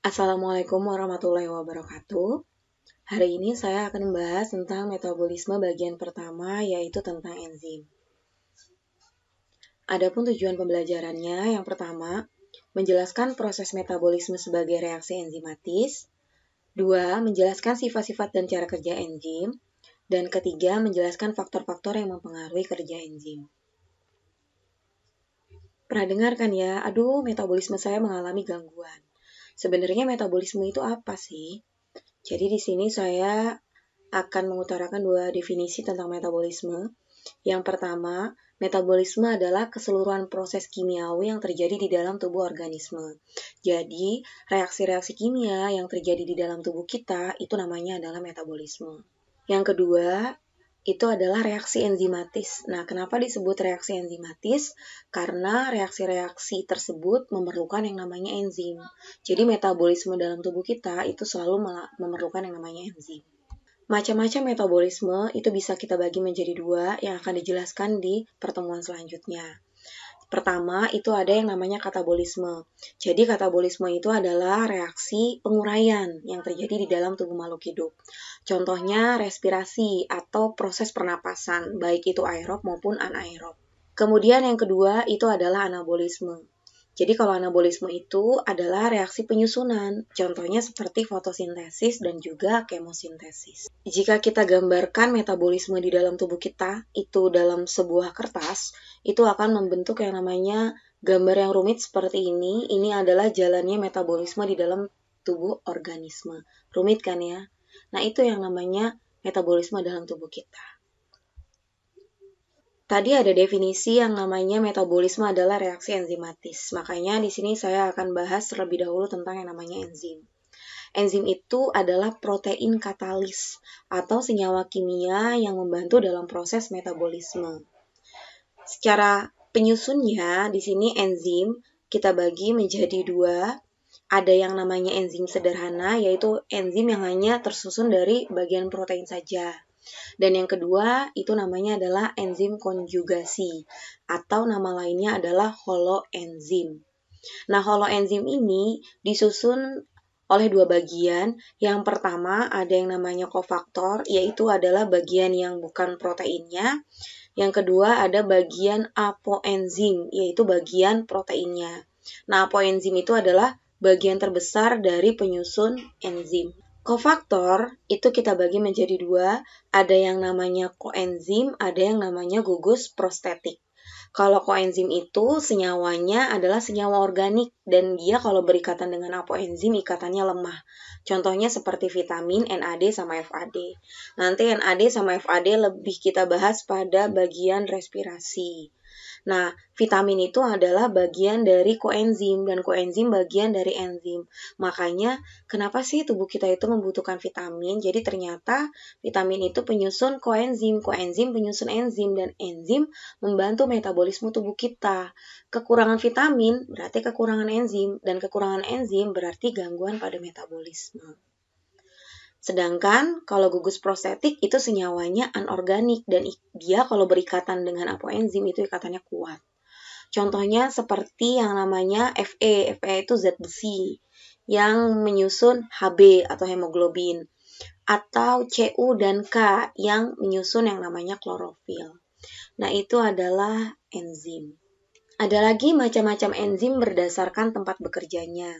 Assalamualaikum warahmatullahi wabarakatuh. Hari ini saya akan membahas tentang metabolisme bagian pertama, yaitu tentang enzim. Adapun tujuan pembelajarannya, yang pertama, menjelaskan proses metabolisme sebagai reaksi enzimatis. Dua, menjelaskan sifat-sifat dan cara kerja enzim. Dan ketiga, menjelaskan faktor-faktor yang mempengaruhi kerja enzim. Pernah dengar kan ya, metabolisme saya mengalami gangguan. Sebenarnya metabolisme itu apa sih? Jadi di sini saya akan mengutarakan dua definisi tentang metabolisme. Yang pertama, metabolisme adalah keseluruhan proses kimiawi yang terjadi di dalam tubuh organisme. Jadi, reaksi-reaksi kimia yang terjadi di dalam tubuh kita itu namanya adalah metabolisme. Yang kedua, itu adalah reaksi enzimatis. Nah, kenapa disebut reaksi enzimatis? Karena reaksi-reaksi tersebut memerlukan yang namanya enzim. Jadi, metabolisme dalam tubuh kita itu selalu memerlukan yang namanya enzim. Macam-macam metabolisme itu bisa kita bagi menjadi dua yang akan dijelaskan di pertemuan selanjutnya. Pertama, itu ada yang namanya katabolisme. Jadi, katabolisme itu adalah reaksi penguraian yang terjadi di dalam tubuh makhluk hidup. Contohnya, respirasi atau proses pernapasan, baik itu aerob maupun anaerob. Kemudian yang kedua, itu adalah anabolisme. Jadi kalau anabolisme itu adalah reaksi penyusunan, contohnya seperti fotosintesis dan juga kemosintesis. Jika kita gambarkan metabolisme di dalam tubuh kita, itu dalam sebuah kertas, itu akan membentuk yang namanya gambar yang rumit seperti ini. Ini adalah jalannya metabolisme di dalam tubuh organisme. Rumit kan ya? Nah, itu yang namanya metabolisme dalam tubuh kita. Tadi ada definisi yang namanya metabolisme adalah reaksi enzimatis. Makanya di sini saya akan bahas terlebih dahulu tentang yang namanya enzim. Enzim itu adalah protein katalis atau senyawa kimia yang membantu dalam proses metabolisme. Secara penyusunnya, di sini enzim kita bagi menjadi dua. Ada yang namanya enzim sederhana, yaitu enzim yang hanya tersusun dari bagian protein saja. Dan yang kedua, itu namanya adalah enzim konjugasi, atau nama lainnya adalah holoenzim. Nah, holoenzim ini disusun oleh dua bagian. Yang pertama, ada yang namanya kofaktor, yaitu adalah bagian yang bukan proteinnya. Yang kedua, ada bagian apoenzim, yaitu bagian proteinnya. Nah, apoenzim itu adalah bagian terbesar dari penyusun enzim. Kofaktor itu kita bagi menjadi dua, ada yang namanya koenzim, ada yang namanya gugus prostetik. Kalau koenzim itu senyawanya adalah senyawa organik dan dia kalau berikatan dengan apoenzim ikatannya lemah. Contohnya seperti vitamin NAD sama FAD. Nanti NAD sama FAD lebih kita bahas pada bagian respirasi. Nah, vitamin itu adalah bagian dari koenzim dan koenzim bagian dari enzim. Makanya, kenapa sih tubuh kita itu membutuhkan vitamin? Jadi ternyata vitamin itu penyusun koenzim, koenzim penyusun enzim, dan enzim membantu metabolisme tubuh kita. Kekurangan vitamin berarti kekurangan enzim, dan kekurangan enzim berarti gangguan pada metabolisme. Sedangkan kalau gugus prostetik itu senyawanya anorganik dan dia kalau berikatan dengan apoenzim itu ikatannya kuat. Contohnya seperti yang namanya Fe itu zat besi yang menyusun Hb atau hemoglobin, atau Cu dan K yang menyusun yang namanya klorofil. Nah, itu adalah enzim. Ada lagi macam-macam enzim berdasarkan tempat bekerjanya.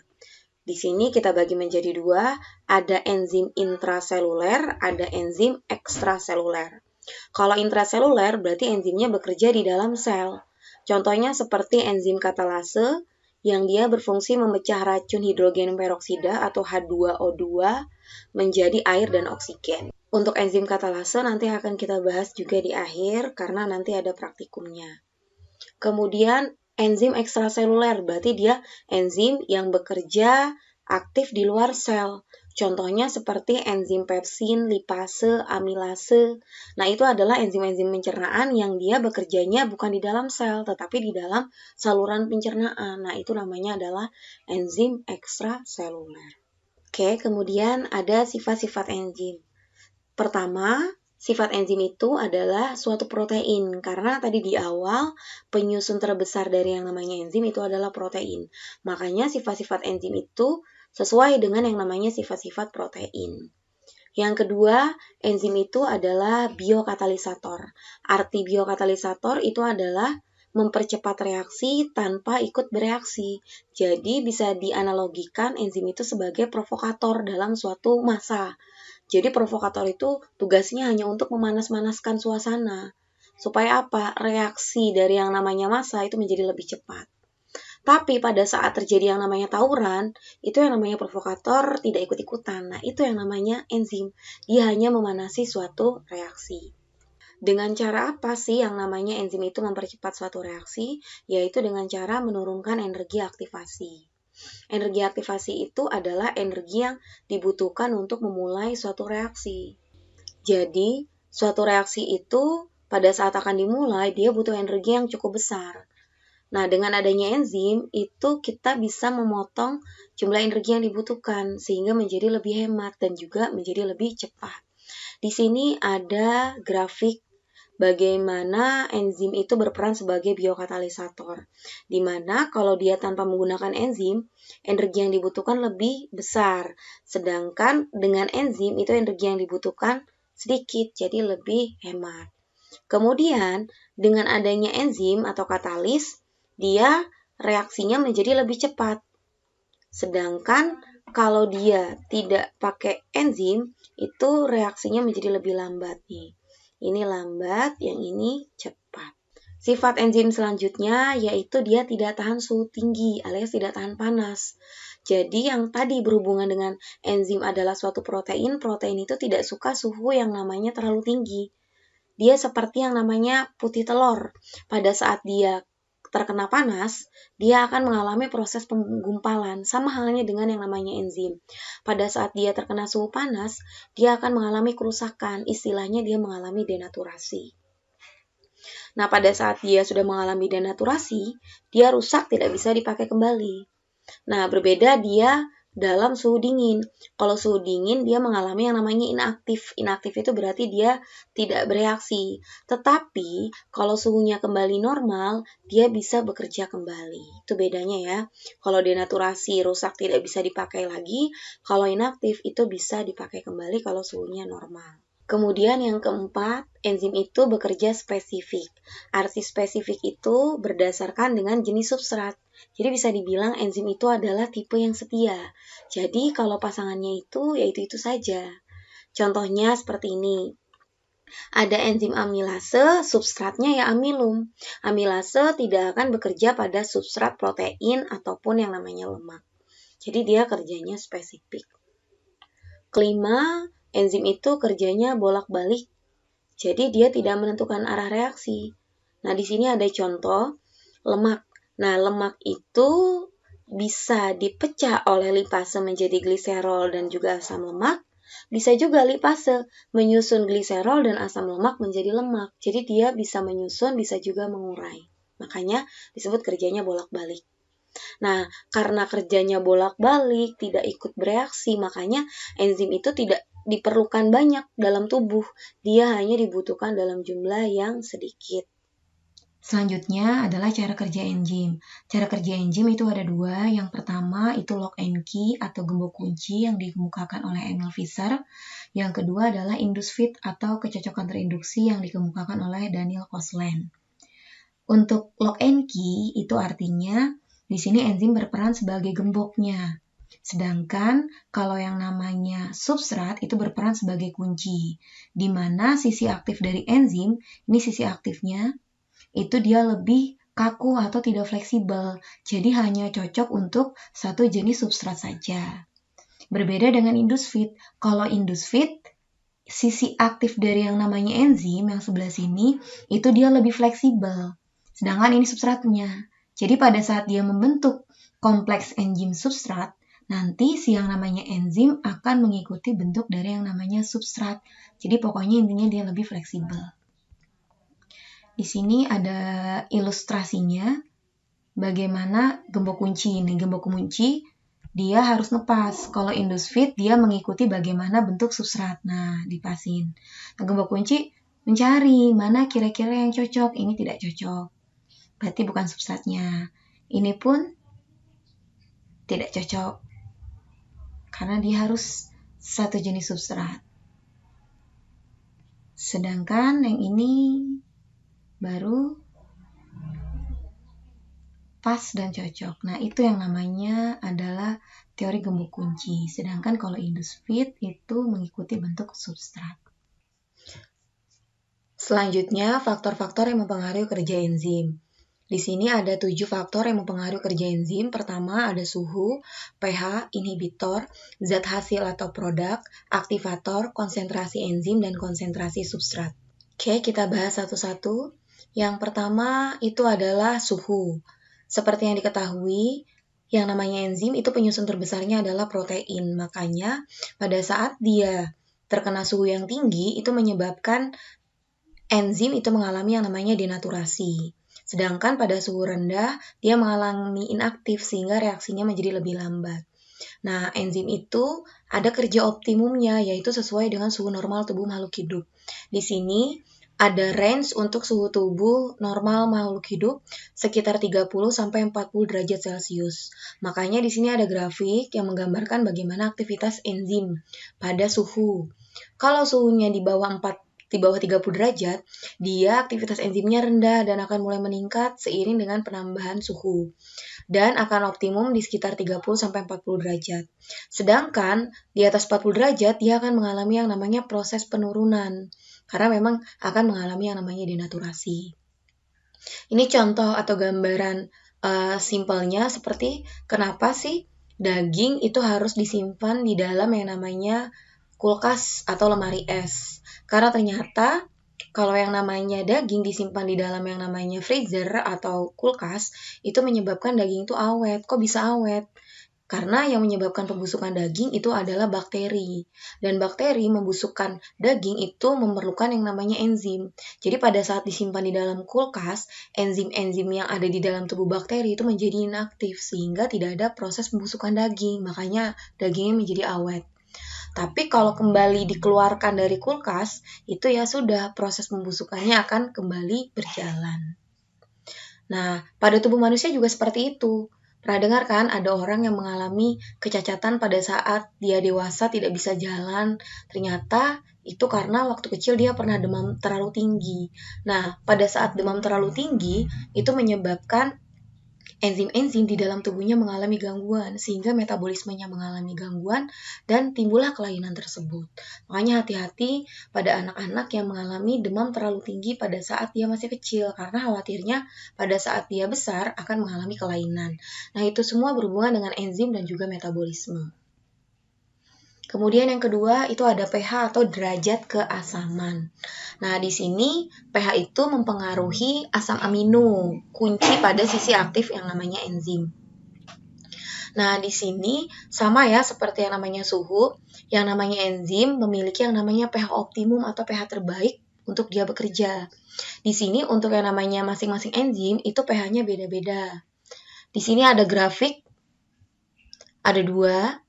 Di sini kita bagi menjadi dua, ada enzim intraseluler, ada enzim ekstraseluler. Kalau intraseluler berarti enzimnya bekerja di dalam sel. Contohnya seperti enzim katalase yang dia berfungsi memecah racun hidrogen peroksida atau H2O2 menjadi air dan oksigen. Untuk enzim katalase nanti akan kita bahas juga di akhir karena nanti ada praktikumnya. Kemudian enzim ekstraseluler berarti dia enzim yang bekerja aktif di luar sel. Contohnya seperti enzim pepsin, lipase, amilase. Nah, itu adalah enzim-enzim pencernaan yang dia bekerjanya bukan di dalam sel, tetapi di dalam saluran pencernaan. Nah, itu namanya adalah enzim ekstraseluler. Oke, kemudian ada sifat-sifat enzim. Pertama, sifat enzim itu adalah suatu protein, karena tadi di awal penyusun terbesar dari yang namanya enzim itu adalah protein. Makanya sifat-sifat enzim itu sesuai dengan yang namanya sifat-sifat protein. Yang kedua, enzim itu adalah biokatalisator. Arti biokatalisator itu adalah mempercepat reaksi tanpa ikut bereaksi. Jadi bisa dianalogikan enzim itu sebagai provokator dalam suatu massa. Jadi provokator itu tugasnya hanya untuk memanas-manaskan suasana. Supaya apa? Reaksi dari yang namanya massa itu menjadi lebih cepat. Tapi pada saat terjadi yang namanya tawuran, itu yang namanya provokator tidak ikut-ikutan. Nah, itu yang namanya enzim. Dia hanya memanasi suatu reaksi. Dengan cara apa sih yang namanya enzim itu mempercepat suatu reaksi? Yaitu dengan cara menurunkan energi aktivasi. Energi aktivasi itu adalah energi yang dibutuhkan untuk memulai suatu reaksi. Jadi, suatu reaksi itu pada saat akan dimulai, dia butuh energi yang cukup besar. Nah, dengan adanya enzim, itu kita bisa memotong jumlah energi yang dibutuhkan, sehingga menjadi lebih hemat dan juga menjadi lebih cepat. Di sini ada grafik bagaimana enzim itu berperan sebagai biokatalisator, di mana kalau dia tanpa menggunakan enzim, energi yang dibutuhkan lebih besar, sedangkan dengan enzim itu energi yang dibutuhkan sedikit, jadi lebih hemat. Kemudian, dengan adanya enzim atau katalis, dia reaksinya menjadi lebih cepat. Sedangkan kalau dia tidak pakai enzim, itu reaksinya menjadi lebih lambat nih. Ini lambat, yang ini cepat. Sifat enzim selanjutnya yaitu dia tidak tahan suhu tinggi alias tidak tahan panas. Jadi yang tadi berhubungan dengan enzim adalah suatu protein, protein itu tidak suka suhu yang namanya terlalu tinggi. Dia seperti yang namanya putih telur. Pada saat dia terkena panas, dia akan mengalami proses penggumpalan, sama halnya dengan yang namanya enzim. Pada saat dia terkena suhu panas, dia akan mengalami kerusakan, istilahnya dia mengalami denaturasi. Nah, pada saat dia sudah mengalami denaturasi, dia rusak, tidak bisa dipakai kembali. Nah, berbeda dia dalam suhu dingin. Kalau suhu dingin dia mengalami yang namanya inaktif. Inaktif itu berarti dia tidak bereaksi. Tetapi kalau suhunya kembali normal, dia bisa bekerja kembali. Itu bedanya ya. Kalau denaturasi rusak tidak bisa dipakai lagi, kalau inaktif itu bisa dipakai kembali kalau suhunya normal. Kemudian yang keempat, enzim itu bekerja spesifik. Arti spesifik itu berdasarkan dengan jenis substrat. Jadi bisa dibilang enzim itu adalah tipe yang setia. Jadi kalau pasangannya itu, yaitu itu saja. Contohnya seperti ini. Ada enzim amilase, substratnya ya amilum. Amilase tidak akan bekerja pada substrat protein ataupun yang namanya lemak. Jadi dia kerjanya spesifik. Kelima, enzim itu kerjanya bolak-balik. Jadi dia tidak menentukan arah reaksi. Nah, di sini ada contoh lemak. Nah, lemak itu bisa dipecah oleh lipase menjadi gliserol dan juga asam lemak. Bisa juga lipase menyusun gliserol dan asam lemak menjadi lemak. Jadi dia bisa menyusun, bisa juga mengurai. Makanya disebut kerjanya bolak-balik. Nah, karena kerjanya bolak-balik, tidak ikut bereaksi, makanya enzim itu tidak diperlukan banyak dalam tubuh. Dia hanya dibutuhkan dalam jumlah yang sedikit. Selanjutnya adalah cara kerja enzim. Cara kerja enzim itu ada dua. Yang pertama itu lock and key atau gembok kunci yang dikemukakan oleh Emil Visser. Yang kedua adalah induce fit atau kecocokan terinduksi yang dikemukakan oleh Daniel Kosland. Untuk lock and key itu artinya di sini enzim berperan sebagai gemboknya. Sedangkan kalau yang namanya substrat itu berperan sebagai kunci, di mana sisi aktif dari enzim, ini sisi aktifnya, itu dia lebih kaku atau tidak fleksibel, jadi hanya cocok untuk satu jenis substrat saja. Berbeda dengan induce fit. Kalau induce fit, sisi aktif dari yang namanya enzim yang sebelah sini, itu dia lebih fleksibel. Sedangkan ini substratnya. Jadi pada saat dia membentuk kompleks enzim substrat, nanti si yang namanya enzim akan mengikuti bentuk dari yang namanya substrat. Jadi pokoknya intinya dia lebih fleksibel. Di sini ada ilustrasinya bagaimana gembok kunci ini. Gembok kunci dia harus ngepas. Kalau induce fit dia mengikuti bagaimana bentuk substrat. Nah, dipasin. Nah, gembok kunci mencari mana kira-kira yang cocok. Ini tidak cocok. Berarti bukan substratnya. Ini pun tidak cocok. karena dia harus satu jenis substrat. Sedangkan yang ini baru pas dan cocok. Nah, itu yang namanya adalah teori gembok kunci. Sedangkan kalau induced fit itu mengikuti bentuk substrat. Selanjutnya, faktor-faktor yang mempengaruhi kerja enzim. Di sini ada 7 faktor yang mempengaruhi kerja enzim. Pertama ada suhu, pH, inhibitor, zat hasil atau produk, aktivator, konsentrasi enzim, dan konsentrasi substrat. Oke, kita bahas satu-satu. Yang pertama itu adalah suhu. Seperti yang diketahui, yang namanya enzim itu penyusun terbesarnya adalah protein. Makanya pada saat dia terkena suhu yang tinggi, itu menyebabkan enzim itu mengalami yang namanya denaturasi. Sedangkan pada suhu rendah, dia mengalami inaktif sehingga reaksinya menjadi lebih lambat. Nah, enzim itu ada kerja optimumnya, yaitu sesuai dengan suhu normal tubuh makhluk hidup. Di sini ada range untuk suhu tubuh normal makhluk hidup sekitar 30-40 derajat Celcius. Makanya di sini ada grafik yang menggambarkan bagaimana aktivitas enzim pada suhu. Kalau suhunya di bawah 30 derajat, dia aktivitas enzimnya rendah dan akan mulai meningkat seiring dengan penambahan suhu. Dan akan optimum di sekitar 30-40 derajat. Sedangkan di atas 40 derajat, dia akan mengalami yang namanya proses penurunan. Karena memang akan mengalami yang namanya denaturasi. Ini contoh atau gambaran simpelnya seperti kenapa sih daging itu harus disimpan di dalam yang namanya kulkas atau lemari es. Karena ternyata kalau yang namanya daging disimpan di dalam yang namanya freezer atau kulkas, itu menyebabkan daging itu awet. Kok bisa awet? Karena yang menyebabkan pembusukan daging itu adalah bakteri. Dan bakteri membusukkan daging itu memerlukan yang namanya enzim. Jadi pada saat disimpan di dalam kulkas, enzim-enzim yang ada di dalam tubuh bakteri itu menjadi inaktif sehingga tidak ada proses pembusukan daging. Makanya dagingnya menjadi awet. Tapi kalau kembali dikeluarkan dari kulkas, itu ya sudah proses pembusukannya akan kembali berjalan. Nah, pada tubuh manusia juga seperti itu. Pernah dengar kan ada orang yang mengalami kecacatan pada saat dia dewasa tidak bisa jalan. Ternyata itu karena waktu kecil dia pernah demam terlalu tinggi. Nah, pada saat demam terlalu tinggi, itu menyebabkan enzim-enzim di dalam tubuhnya mengalami gangguan, sehingga metabolismenya mengalami gangguan, dan timbullah kelainan tersebut. Makanya hati-hati pada anak-anak yang mengalami demam terlalu tinggi pada saat dia masih kecil, karena khawatirnya pada saat dia besar akan mengalami kelainan. Nah, itu semua berhubungan dengan enzim dan juga metabolisme. Kemudian yang kedua itu ada pH atau derajat keasaman. Nah, di sini pH itu mempengaruhi asam amino, kunci pada sisi aktif yang namanya enzim. Nah, di sini sama ya seperti yang namanya suhu, yang namanya enzim memiliki yang namanya pH optimum atau pH terbaik untuk dia bekerja. Di sini untuk yang namanya masing-masing enzim itu pH-nya beda-beda. Di sini ada grafik, ada 2.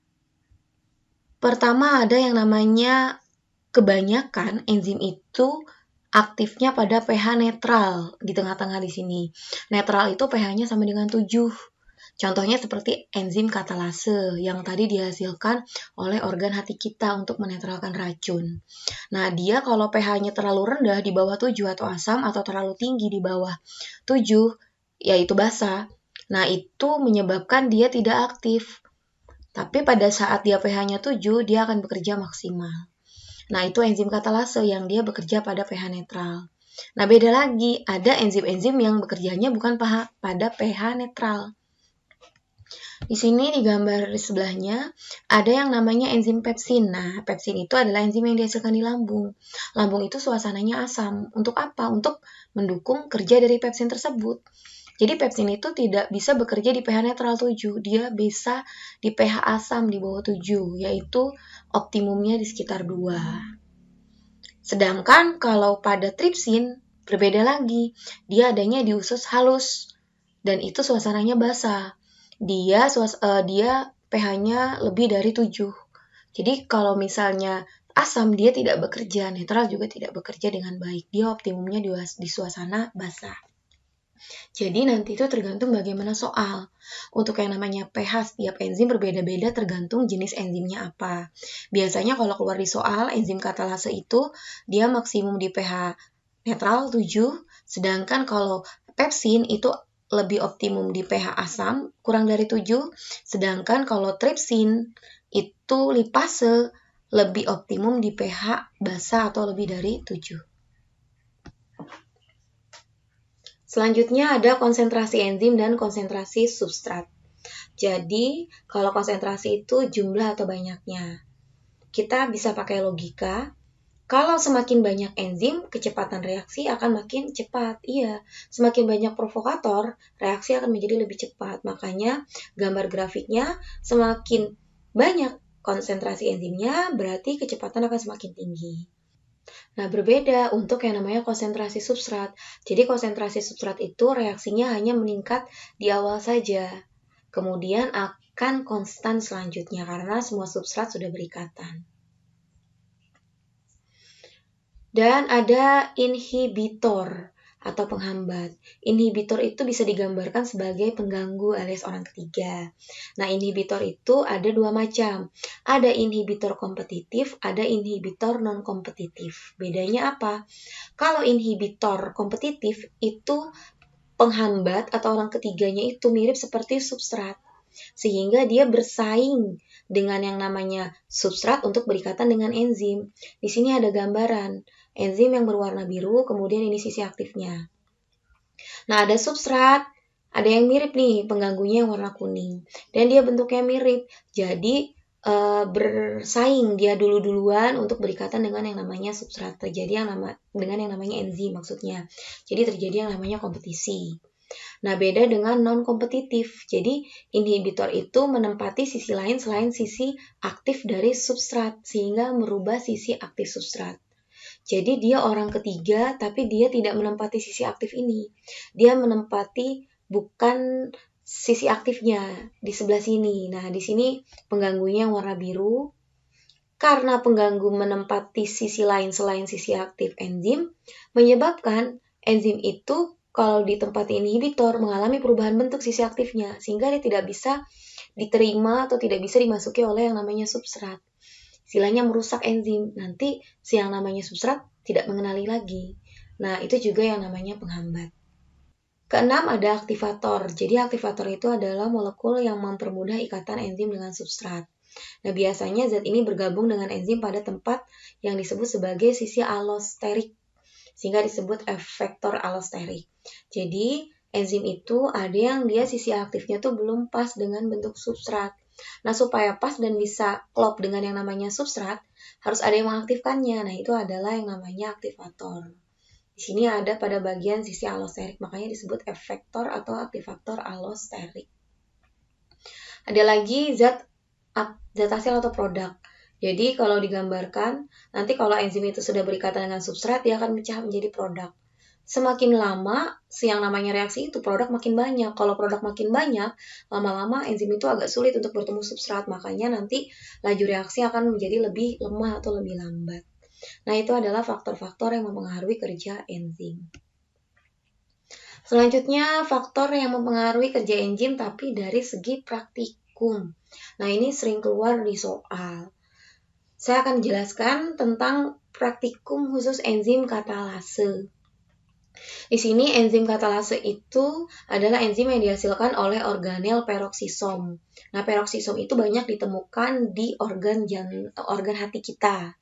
Pertama ada yang namanya kebanyakan enzim itu aktifnya pada pH netral di tengah-tengah di sini. Netral itu pH-nya sama dengan 7. Contohnya seperti enzim katalase yang tadi dihasilkan oleh organ hati kita untuk menetralkan racun. Nah, dia kalau pH-nya terlalu rendah di bawah 7 atau asam atau terlalu tinggi di bawah 7, yaitu basa. Nah, itu menyebabkan dia tidak aktif. Tapi pada saat dia pH-nya 7, dia akan bekerja maksimal. Nah, itu enzim katalase yang dia bekerja pada pH netral. Nah, beda lagi, ada enzim-enzim yang bekerjanya bukan pada pH netral. Di sini di gambar di sebelahnya, ada yang namanya enzim pepsin. Nah, pepsin itu adalah enzim yang dihasilkan di lambung. Lambung itu suasananya asam. Untuk apa? Untuk mendukung kerja dari pepsin tersebut. Jadi pepsin itu tidak bisa bekerja di pH netral 7, dia bisa di pH asam di bawah 7, yaitu optimumnya di sekitar 2. Sedangkan kalau pada tripsin, berbeda lagi, dia adanya di usus halus, dan itu suasananya basah. Dia pH-nya lebih dari 7. Jadi kalau misalnya asam, dia tidak bekerja, netral juga tidak bekerja dengan baik, dia optimumnya di suasana basah. Jadi nanti itu tergantung bagaimana soal. Untuk yang namanya pH setiap enzim berbeda-beda tergantung jenis enzimnya apa. Biasanya kalau keluar di soal, enzim katalase itu dia maksimum di pH netral 7, sedangkan kalau pepsin itu lebih optimum di pH asam kurang dari 7, sedangkan kalau tripsin itu lipase lebih optimum di pH basa atau lebih dari 7. Selanjutnya ada konsentrasi enzim dan konsentrasi substrat. Jadi, kalau konsentrasi itu jumlah atau banyaknya. Kita bisa pakai logika, kalau semakin banyak enzim, kecepatan reaksi akan makin cepat. Iya, semakin banyak provokator, reaksi akan menjadi lebih cepat. Makanya, gambar grafiknya semakin banyak konsentrasi enzimnya, berarti kecepatan akan semakin tinggi. Nah, berbeda untuk yang namanya konsentrasi substrat. Jadi, konsentrasi substrat itu reaksinya hanya meningkat di awal saja. Kemudian akan konstan selanjutnya karena semua substrat sudah berikatan. Dan ada inhibitor atau penghambat. Inhibitor itu bisa digambarkan sebagai pengganggu alias orang ketiga. Nah, inhibitor itu ada dua macam. Ada inhibitor kompetitif, ada inhibitor non-kompetitif. Bedanya apa? Kalau inhibitor kompetitif itu penghambat atau orang ketiganya itu mirip seperti substrat. Sehingga dia bersaing dengan yang namanya substrat untuk berikatan dengan enzim. Di sini ada gambaran enzim yang berwarna biru, kemudian ini sisi aktifnya. Nah, ada substrat, ada yang mirip nih, pengganggunya yang warna kuning. Dan dia bentuknya mirip, jadi bersaing dia duluan untuk berikatan dengan yang namanya substrat. Terjadi dengan yang namanya enzim maksudnya. Jadi terjadi yang namanya kompetisi. Nah, beda dengan non-kompetitif. Jadi, inhibitor itu menempati sisi lain selain sisi aktif dari substrat, sehingga merubah sisi aktif substrat. Jadi, dia orang ketiga, tapi dia tidak menempati sisi aktif ini. Dia menempati bukan sisi aktifnya di sebelah sini. Nah, di sini pengganggunya yang warna biru. Karena pengganggu menempati sisi lain selain sisi aktif enzim, menyebabkan enzim itu kalau ditempati inhibitor mengalami perubahan bentuk sisi aktifnya, sehingga dia tidak bisa diterima atau tidak bisa dimasuki oleh yang namanya substrat. Istilahnya merusak enzim, nanti si yang namanya substrat tidak mengenali lagi. Nah, itu juga yang namanya penghambat. Keenam ada aktivator. Jadi aktivator itu adalah molekul yang mempermudah ikatan enzim dengan substrat. Nah, biasanya zat ini bergabung dengan enzim pada tempat yang disebut sebagai sisi allosterik, sehingga disebut efektor allosterik. Jadi, enzim itu ada yang dia sisi aktifnya tuh belum pas dengan bentuk substrat. Nah, supaya pas dan bisa klop dengan yang namanya substrat, harus ada yang mengaktifkannya. Nah, itu adalah yang namanya aktivator. Di sini ada pada bagian sisi allosterik, makanya disebut efektor atau aktivator allosterik. Ada lagi zat hasil atau produk. Jadi kalau digambarkan, nanti kalau enzim itu sudah berikatan dengan substrat, dia akan pecah menjadi produk. Semakin lama, yang namanya reaksi itu produk makin banyak. Kalau produk makin banyak, lama-lama enzim itu agak sulit untuk bertemu substrat. Makanya nanti laju reaksi akan menjadi lebih lemah atau lebih lambat. Nah, itu adalah faktor-faktor yang mempengaruhi kerja enzim. Selanjutnya, faktor yang mempengaruhi kerja enzim tapi dari segi praktikum. Nah, ini sering keluar di soal. Saya akan jelaskan tentang praktikum khusus enzim katalase. Di sini enzim katalase itu adalah enzim yang dihasilkan oleh organel peroksisom. Nah, peroksisom itu banyak ditemukan di organ hati kita.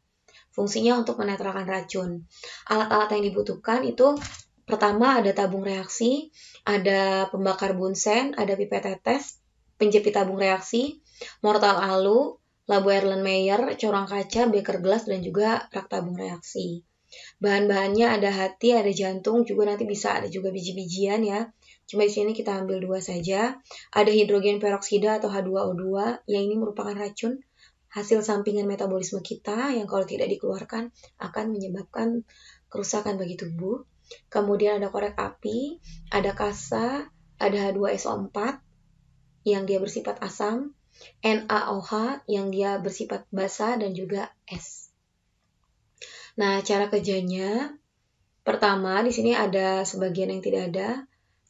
Fungsinya untuk menetralkan racun. Alat-alat yang dibutuhkan itu pertama ada tabung reaksi, ada pembakar bunsen, ada pipet tetes, penjepit tabung reaksi, mortal alu, labu Erlenmeyer, corong kaca, beker gelas, dan juga rak tabung reaksi. Bahan-bahannya ada hati, ada jantung, juga nanti bisa ada juga biji-bijian ya. Cuma di sini kita ambil dua saja. Ada hidrogen peroksida atau H2O2 yang ini merupakan racun hasil sampingan metabolisme kita yang kalau tidak dikeluarkan akan menyebabkan kerusakan bagi tubuh. Kemudian ada korek api, ada kasa, ada H2SO4 yang dia bersifat asam, NaOH yang dia bersifat basa, dan juga es. Nah, cara kerjanya, pertama di sini ada sebagian yang tidak ada.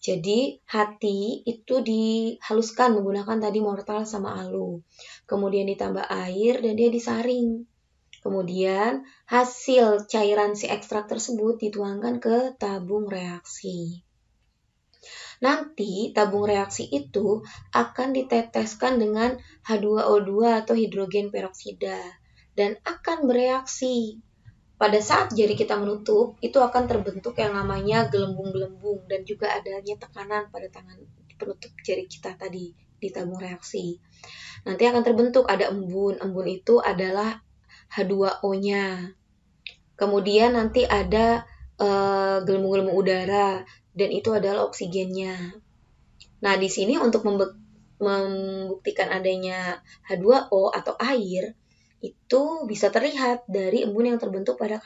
Jadi hati itu dihaluskan menggunakan tadi mortal sama alu. Kemudian ditambah air dan dia disaring. Kemudian hasil cairan si ekstrak tersebut dituangkan ke tabung reaksi. Nanti tabung reaksi itu akan diteteskan dengan H2O2 atau hidrogen peroksida dan akan bereaksi. Pada saat jari kita menutup, itu akan terbentuk yang namanya gelembung-gelembung dan juga adanya tekanan pada tangan penutup jari kita tadi di tabung reaksi. Nanti akan terbentuk ada embun. Embun itu adalah H2O-nya. Kemudian nanti ada gelembung-gelembung udara dan itu adalah oksigennya. Nah, di sini untuk membuktikan adanya H2O atau air itu bisa terlihat dari embun yang terbentuk pada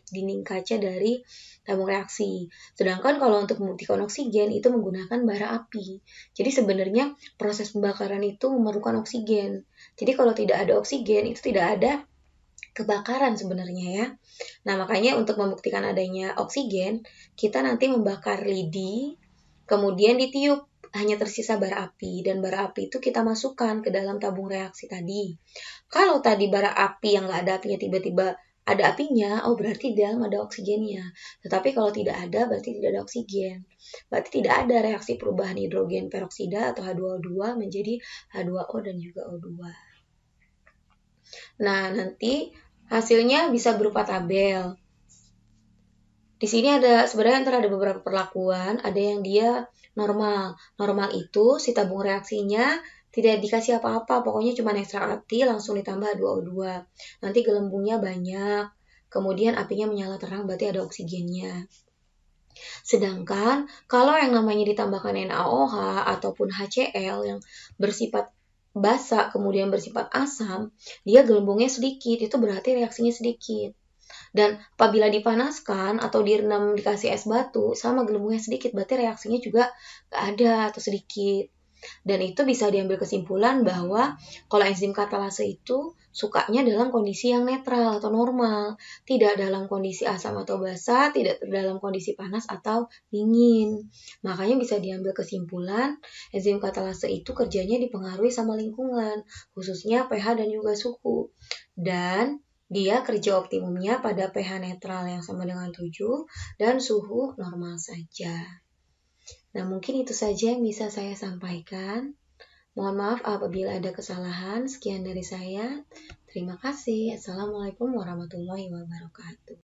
dinding kaca dari tabung reaksi. Sedangkan kalau untuk membuktikan oksigen itu menggunakan bara api. Jadi sebenarnya proses pembakaran itu memerlukan oksigen. Jadi kalau tidak ada oksigen itu tidak ada kebakaran sebenarnya ya. Nah, makanya untuk membuktikan adanya oksigen, kita nanti membakar lidi, kemudian ditiup hanya tersisa bara api, dan bara api itu kita masukkan ke dalam tabung reaksi tadi. Kalau tadi bara api yang nggak ada apinya tiba-tiba ada apinya, oh berarti di dalam ada oksigennya. Tetapi kalau tidak ada, berarti tidak ada oksigen. Berarti tidak ada reaksi perubahan hidrogen peroksida atau H2O2 menjadi H2O dan juga O2. Nah, nanti hasilnya bisa berupa tabel. Di sini sebenarnya ada beberapa perlakuan, ada yang dia normal. Normal itu si tabung reaksinya tidak dikasih apa-apa, pokoknya cuma ekstrak hati langsung ditambah H2O2. Nanti gelembungnya banyak, kemudian apinya menyala terang, berarti ada oksigennya. Sedangkan kalau yang namanya ditambahkan NaOH ataupun HCl yang bersifat basa kemudian bersifat asam, dia gelembungnya sedikit, itu berarti reaksinya sedikit. Dan apabila dipanaskan atau direndam dikasih es batu sama gelembungnya sedikit, berarti reaksinya juga nggak ada atau sedikit. Dan itu bisa diambil kesimpulan bahwa kalau enzim katalase itu sukanya dalam kondisi yang netral atau normal, tidak dalam kondisi asam atau basa, tidak dalam kondisi panas atau dingin. Makanya bisa diambil kesimpulan enzim katalase itu kerjanya dipengaruhi sama lingkungan, khususnya pH dan juga suhu. Dan dia kerja optimumnya pada pH netral yang sama dengan 7 dan suhu normal saja. Nah, mungkin itu saja yang bisa saya sampaikan. Mohon maaf apabila ada kesalahan. Sekian dari saya. Terima kasih. Assalamualaikum warahmatullahi wabarakatuh.